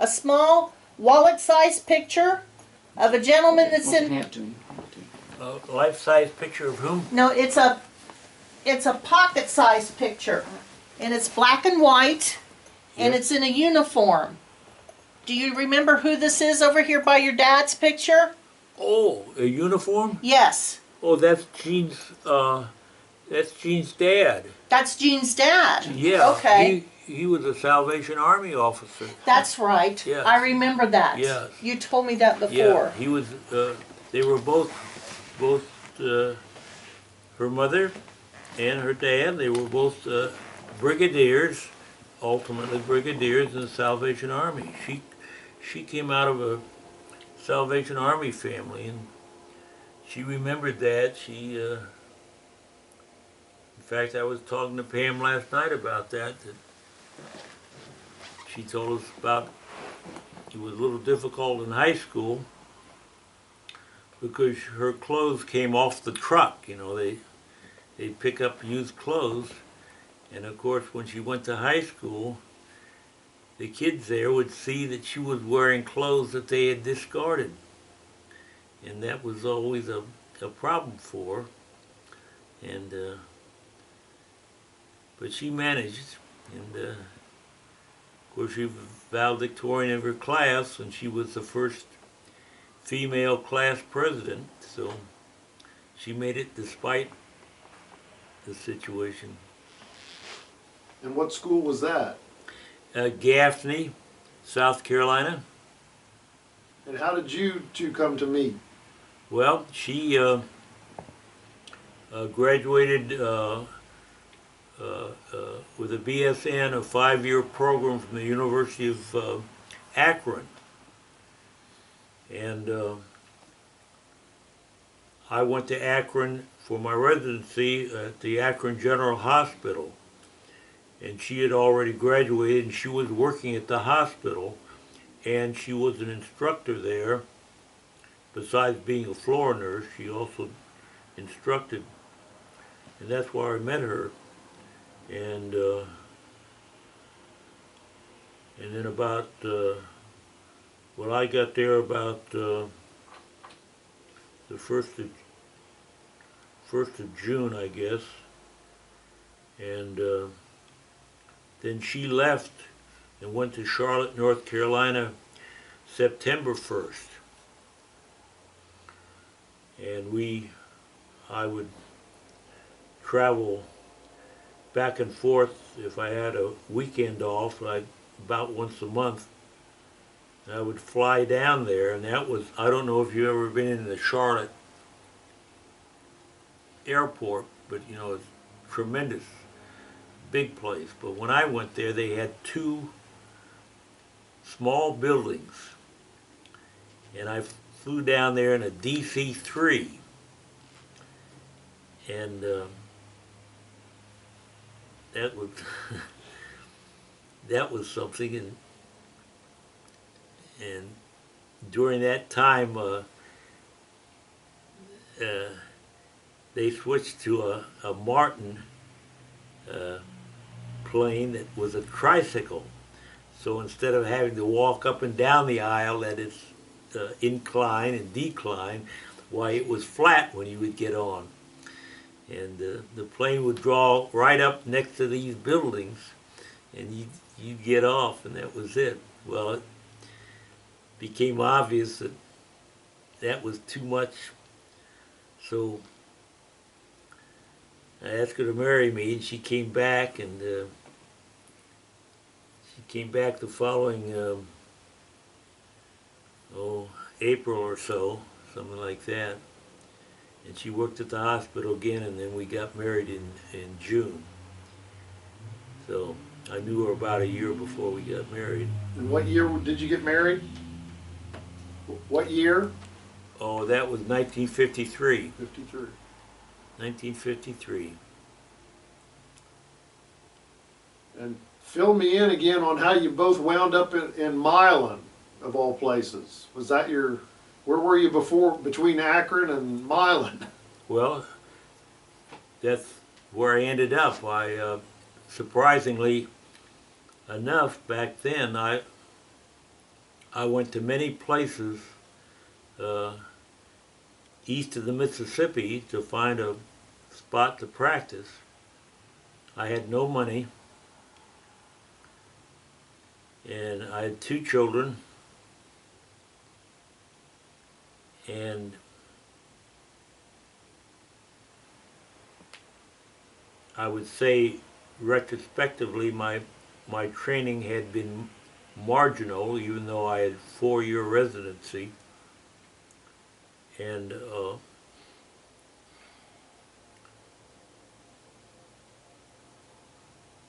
small wallet-sized picture of a gentleman that's in. A life-size picture of whom? No, it's a pocket-sized picture, and it's black and white, and Yep. it's in a uniform. Do you remember who this is over here by your dad's picture? Oh, a uniform? Yes, Oh, that's Gene's dad. that's Gene's dad. Yeah. Okay. He was a Salvation Army officer. That's right. Yes. I remember that. Yes. You told me that before. Yeah, he was, they were both, her mother and her dad, they were both brigadiers, ultimately brigadiers in the Salvation Army. She came out of a Salvation Army family, and she remembered that. In fact, I was talking to Pam last night about that she told us about. It was a little difficult in high school because her clothes came off the truck. You know, they'd pick up used clothes, and of course when she went to high school, the kids there would see that she was wearing clothes that they had discarded, and that was always a problem for her. And but she managed, and of course she was valedictorian of her class, and she was the first female class president, so she made it despite the situation. And what school was that? Gaffney, South Carolina. And how did you two come to meet? Well, she graduated with a BSN, a 5-year program from the University of Akron. And I went to Akron for my residency at the Akron General Hospital. And she had already graduated, and she was working at the hospital, and she was an instructor there. Besides being a floor nurse, she also instructed, and that's where I met her. And then about well, I got there about the first of June, I guess, and then she left and went to Charlotte, North Carolina, September 1st. And I would travel back and forth if I had a weekend off, about once a month. I would fly down there, and that was, I don't know if you've ever been in the Charlotte airport, but you know, it's tremendous, big place. But when I went there, they had 2 small buildings, and I flew down there in a DC-3, and that was that was something. And during that time, they switched to a Martin plane that was a tricycle. So instead of having to walk up and down the aisle at its incline and decline, why, it was flat when you would get on. And the plane would draw right up next to these buildings, and you'd get off, and that was it. Well, it became obvious that that was too much, so I asked her to marry me, and she came back, and she came back the following April or so, something like that. And she worked at the hospital again, and then we got married in June. So I knew her about a year before we got married. And what year did you get married? What year? Oh, that was 1953. 53. 1953. And fill me in again on how you both wound up in Milan, of all places. Was that where were you before, between Akron and Milan? Well, that's where I ended up. Surprisingly enough, back then, I went to many places east of the Mississippi to find a spot to practice. I had no money, and I had 2 children, and I would say retrospectively my training had been marginal, even though I had 4-year residency, and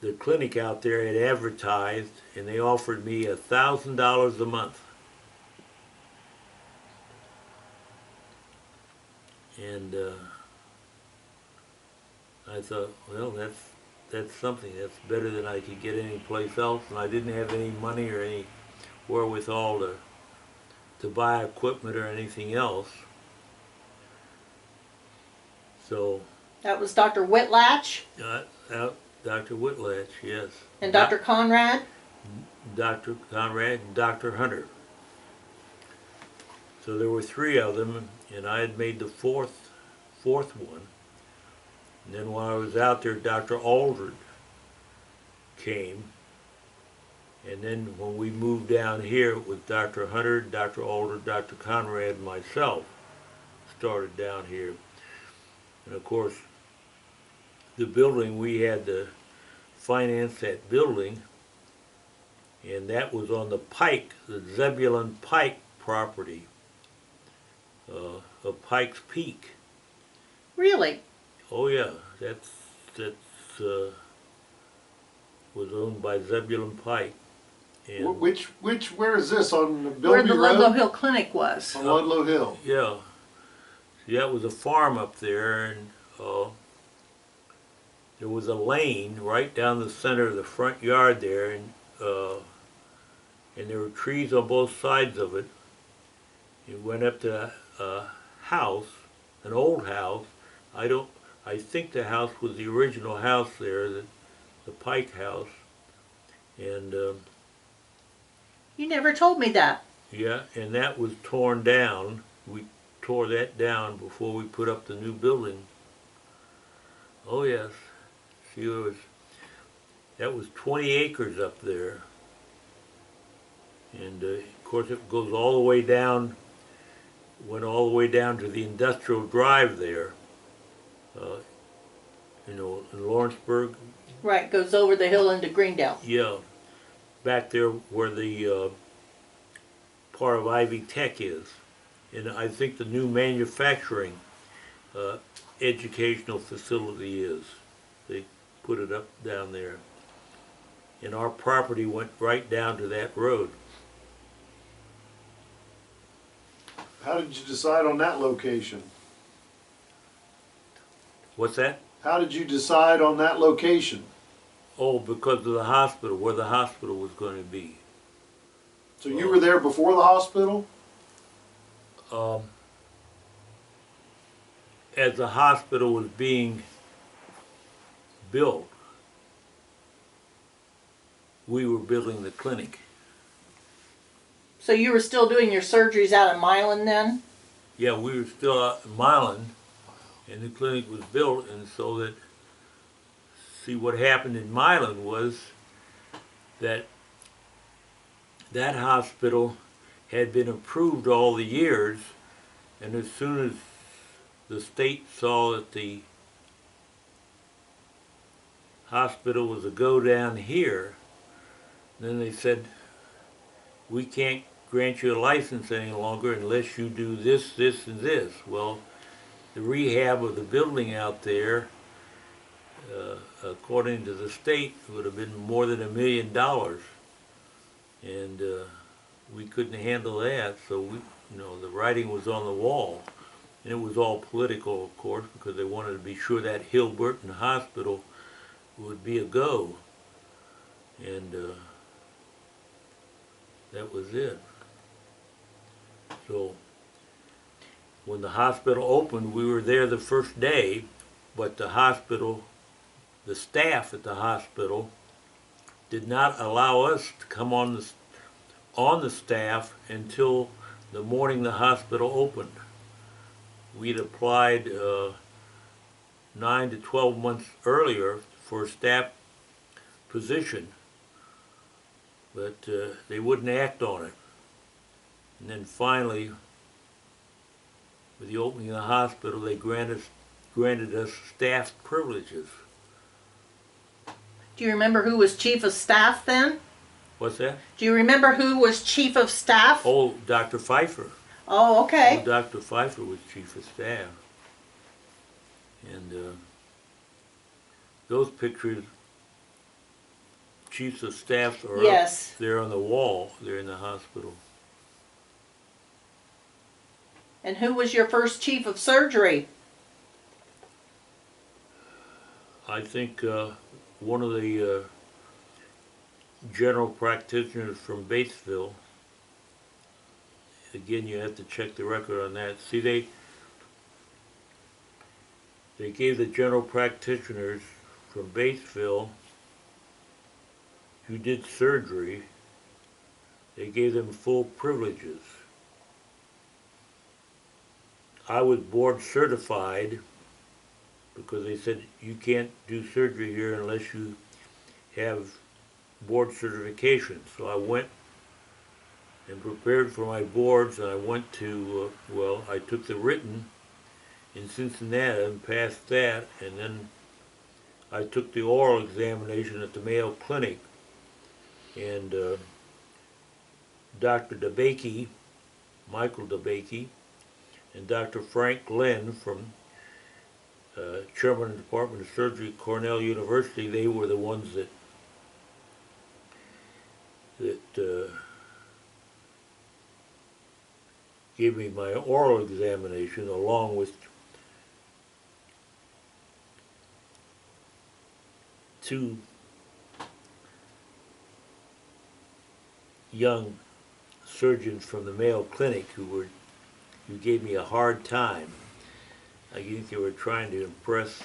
the clinic out there had advertised, and they offered me $1,000 a month. And I thought, well, that's something. That's better than I could get anyplace else. And I didn't have any money or any wherewithal to buy equipment or anything else. So That was Dr. Whitlatch Dr. Whitlatch, yes. and Dr. Conrad? Dr. Conrad and Dr. Hunter. So there were 3 of them, and I had made the fourth one. And then while I was out there, Dr. Aldred came. And then when we moved down here with Dr. Hunter, Dr. Aldred, Dr. Conrad, and myself, started down here. And of course, the building, we had to finance that building, and that was on the Pike, the Zebulon Pike property of Pikes Peak. Really? Oh yeah, that's was owned by Zebulon Pike. And Where is this, on the Where Bilby the Road? Ludlow Hill Clinic was. On Ludlow Hill. yeah, see, that was a farm up there, and there was a lane right down the center of the front yard there, and there were trees on both sides of it. You went up to a house, an old house. I think the house was the original house there, the Pike house, and You never told me that. yeah, and that was torn down. We tore that down before we put up the new building. Oh yes, see, that was 20 acres up there, and of course it goes all the way down. Went all the way down to the industrial drive there. In Lawrenceburg. Right, goes over the hill into Greendale. Yeah, back there where the part of Ivy Tech is. And I think the new manufacturing educational facility is. They put it up down there. And our property went right down to that road. How did you decide on that location? What's that? How did you decide on that location? Oh, because of the hospital, where the hospital was going to be. So you were there before the hospital? As the hospital was being built, we were building the clinic. So you were still doing your surgeries out in Milan then? Yeah, we were still out in Milan, and the clinic was built, and so that, see, what happened in Milan was that hospital had been approved all the years, and as soon as the state saw that the hospital was a go down here, then they said, we can't grant you a license any longer unless you do this, this, and this. Well, the rehab of the building out there, according to the state, would have been more than $1 million, and we couldn't handle that. So the writing was on the wall, and it was all political, of course, because they wanted to be sure that Hillburton Hospital would be a go, and that was it. So when the hospital opened, we were there the first day, but the hospital, the staff at the hospital, did not allow us to come on on the staff until the morning the hospital opened. We'd applied 9 to 12 months earlier for a staff position, but they wouldn't act on it. And then finally, with the opening of the hospital, they granted us staff privileges. Do you remember who was chief of staff then? What's that? Do you remember who was chief of staff? Oh, Dr. Pfeiffer. Oh, okay. Oh, Dr. Pfeiffer was chief of staff. And those pictures, chiefs of staff are Yes. up there on the wall. They're in the hospital. And who was your first chief of surgery? I think one of the general practitioners from Batesville. Again, you have to check the record on that. See, they gave the general practitioners from Batesville who did surgery, they gave them full privileges. I was board certified because they said you can't do surgery here unless you have board certification. So I went and prepared for my boards, and I went to, I took the written in Cincinnati and passed that, and then I took the oral examination at the Mayo Clinic, and Dr. DeBakey, Michael DeBakey, and Dr. Frank Glenn from Chairman of the Department of Surgery at Cornell University, they were the ones that gave me my oral examination along with two young surgeons from the Mayo Clinic who gave me a hard time. I think they were trying to impress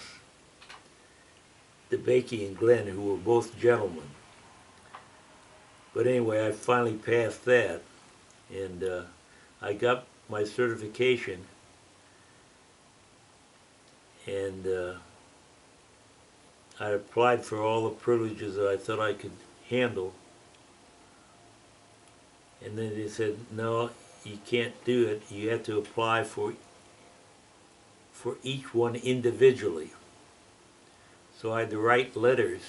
DeBakey and Glenn, who were both gentlemen. But anyway, I finally passed that, and I got my certification, and I applied for all the privileges that I thought I could handle. And then they said, no, you can't do it. You have to apply for each one individually. So I had to write letters,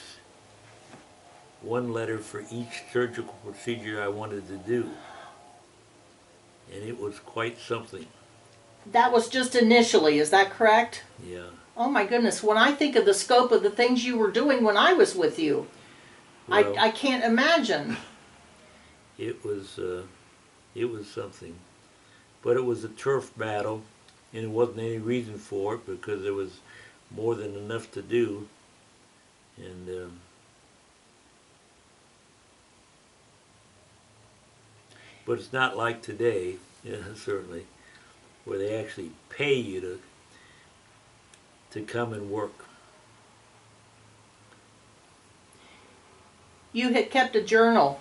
one letter for each surgical procedure I wanted to do. And it was quite something. That was just initially, is that correct? Yeah. Oh my goodness, when I think of the scope of the things you were doing when I was with you, Well, I can't imagine. it was something. But it was a turf battle, and there wasn't any reason for it because there was more than enough to do. And but it's not like today, certainly, where they actually pay you to come and work. You had kept a journal.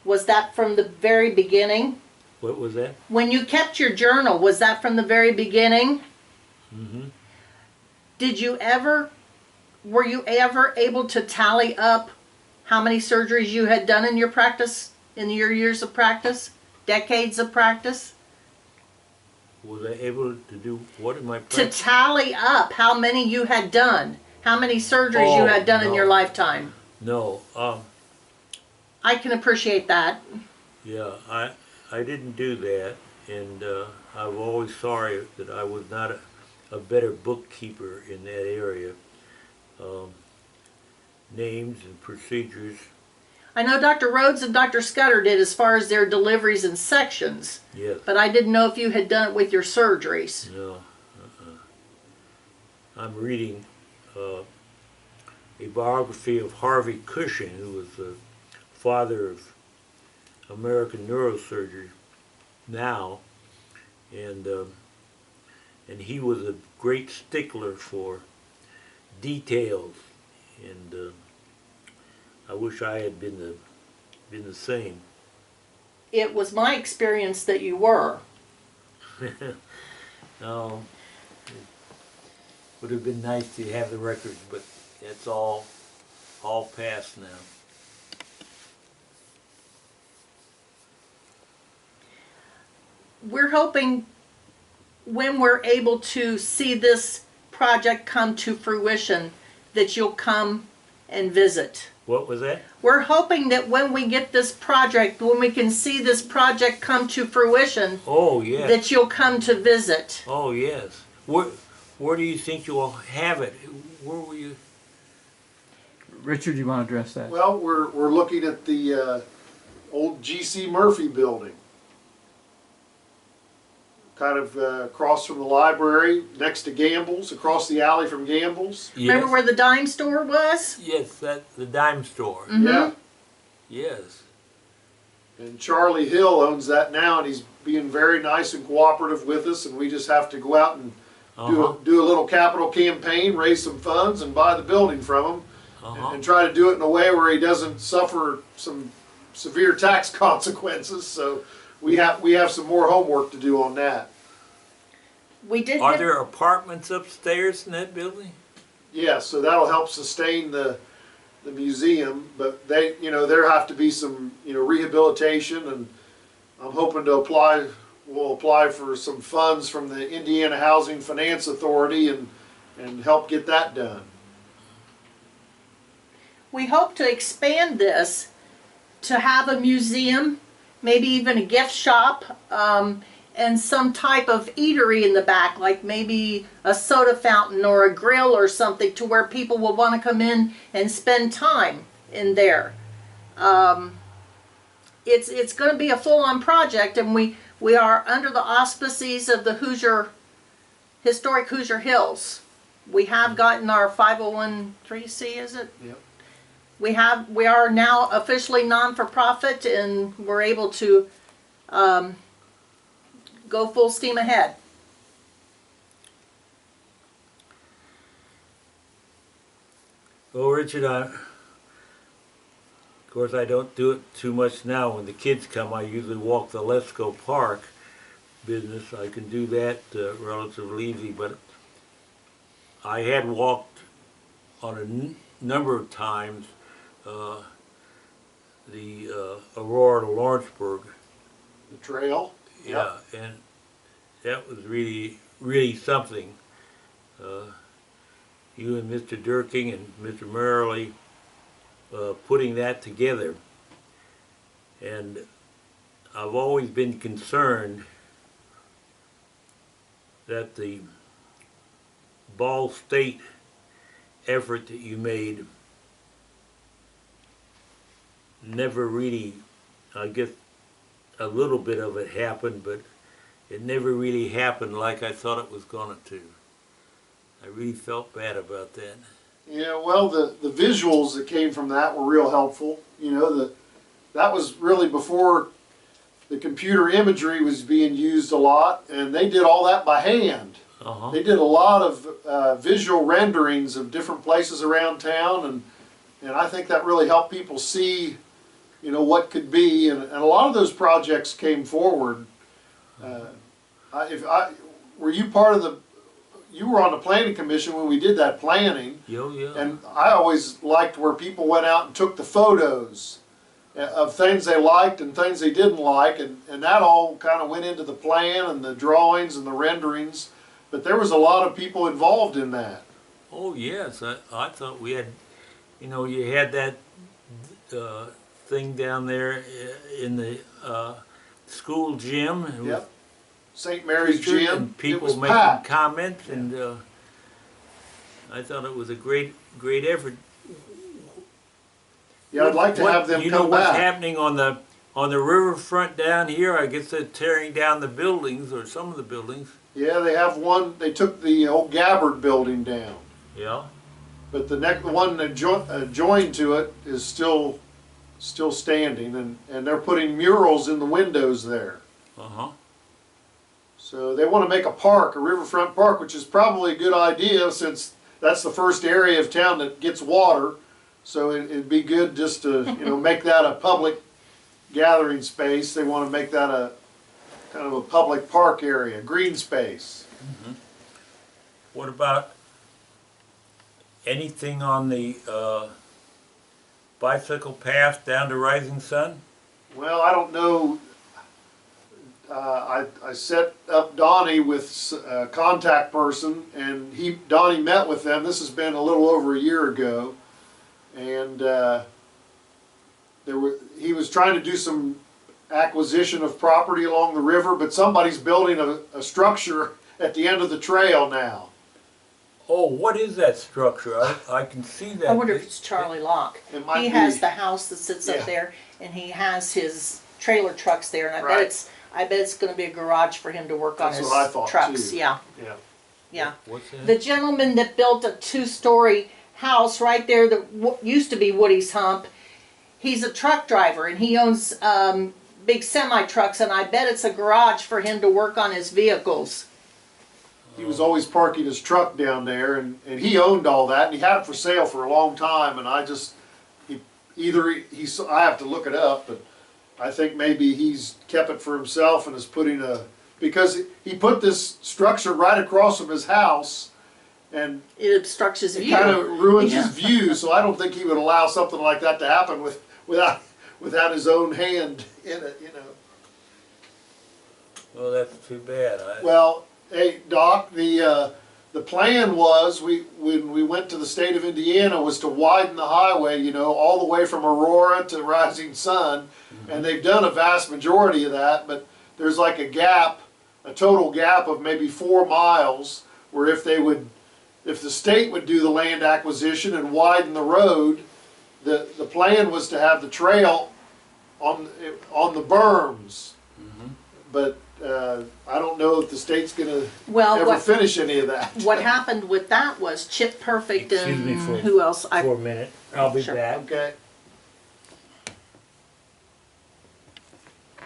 Was that from the very beginning? What was that? When you kept your journal, was that from the very beginning? Mm-hmm. Were you ever able to tally up how many surgeries you had done in your practice, in your years of practice, decades of practice? Was I able to do what in my To practice? tally up how many you had done, how many surgeries you had done in your lifetime. No. I can appreciate that. Yeah, I didn't do that, and I'm always sorry that I was not a better bookkeeper in that area. Names and procedures. I know Dr. Rhodes and Dr. Scudder did as far as their deliveries and sections, Yes. but I didn't know if you had done it with your surgeries. No. I'm reading a biography of Harvey Cushing, who was the father of American neurosurgery now, and he was a great stickler for details, and I wish I had been the same. it was my experience that you were. No, it would have been nice to have the records, but it's all past now. We're hoping when we're able to see this project come to fruition that you'll come and visit. What was that? We're hoping that when we get this project, when we can see this project come to fruition, Oh, yes. that you'll come to visit. Oh, yes. Where do you think you'll have it? Where will you? Richard, you want to address that? Well, we're looking at the old G.C. Murphy building, kind of across from the library, next to Gamble's, across the alley from Gamble's. Remember where the dime store was? Yes, the dime store. Mhm. Yeah. Yes. And Charlie Hill owns that now, and he's being very nice and cooperative with us, and we just have to go out and do a little capital campaign, raise some funds, and buy the building from him, and try to do it in a way where he doesn't suffer some severe tax consequences. So we have some more homework to do on that. We did Are get, there apartments upstairs in that building? Yeah, so that'll help sustain the museum, but there have to be some rehabilitation, and I'm hoping to we'll apply for some funds from the Indiana Housing Finance Authority and help get that done. we hope to expand this to have a museum, maybe even a gift shop, and some type of eatery in the back, like maybe a soda fountain or a grill or something, to where people will want to come in and spend time in there. It's going to be a full-on project, and we are under the auspices of the Historic Hoosier Hills. We have gotten our 501(c), is it? Yep. We are now officially non-for-profit, and we're able to go full steam ahead. Well, Richard, of course I don't do it too much now. When the kids come, I usually walk the Let's Go Park business. I can do that relatively easy, but I had walked on a number of times the Aurora to Lawrenceburg. The trail. Yeah, and that was really, really something. You and Mr. Durking and Mr. Merrily putting that together. And I've always been concerned that the Ball State effort that you made never really, I guess a little bit of it happened, but it never really happened like I thought it was going to. I really felt bad about that. Yeah, well, the visuals that came from that were real helpful. That was really before the computer imagery was being used a lot, and they did all that by hand. They did a lot of visual renderings of different places around town, and I think that really helped people see, what could be. And a lot of those projects came forward. Were you part of the? You were on the planning commission when we did that planning. Yeah. And I always liked where people went out and took the photos of things they liked and things they didn't like, and that all kind of went into the plan and the drawings and the renderings. But there was a lot of people involved in that. Oh yes, I thought we had, you had that thing down there in the school gym. It was St. Mary's pictures Gym. and people It was making packed. comments, and I thought it was a great effort. Yeah, I'd like to have them You come know what's back. happening on the riverfront down here? I guess they're tearing down the buildings, or some of the buildings. Yeah, they have one. They took the old Gabbard building down, Yeah. but the one that joined to it is still standing, and they're putting murals in the windows there. So they want to make a park, a riverfront park, which is probably a good idea since that's the first area of town that gets water. So it'd be good just to make that a public gathering space. They want to make that a kind of a public park area, green space. What about anything on the bicycle path down to Rising Sun? Well, I don't know. I set up Donnie with a contact person, and Donnie met with them. This has been a little over a year ago, and he was trying to do some acquisition of property along the river, but somebody's building a structure at the end of the trail now. Oh, what is that structure? I can see that. I wonder if it's Charlie Locke. It might He be. has the house that sits Yeah. up there, and he has his trailer trucks there, and Right. I bet it's going to be a garage for him to work on That's his what I thought, trucks. too. Yeah, Yeah. yeah. What's that? The gentleman that built a 2-story house right there that used to be Woody's Hump, he's a truck driver, and he owns big semi-trucks, and I bet it's a garage for him to work on his vehicles. He was always parking his truck down there, and he owned all that, and he had it for sale for a long time, and I have to look it up, but I think maybe he's kept it for himself and is because he put this structure right across from his house, and It obstructs his it view. kind of ruins Yeah. his view, so I don't think he would allow something like that to happen without his own hand in it, you know. Well, that's too bad. Well, hey, Doc, the plan was, when we went to the state of Indiana, was to widen the highway, you know, all the way from Aurora to Rising Sun, and they've done a vast majority of that, but there's like a total gap of maybe 4 miles, where if the state would do the land acquisition and widen the road, the plan was to have the trail on the berms. But I don't know if the state's gonna ever finish any of that. What happened with that was Chip Perfect Excuse me and for who else? a minute. I'll be Sure. back. Okay.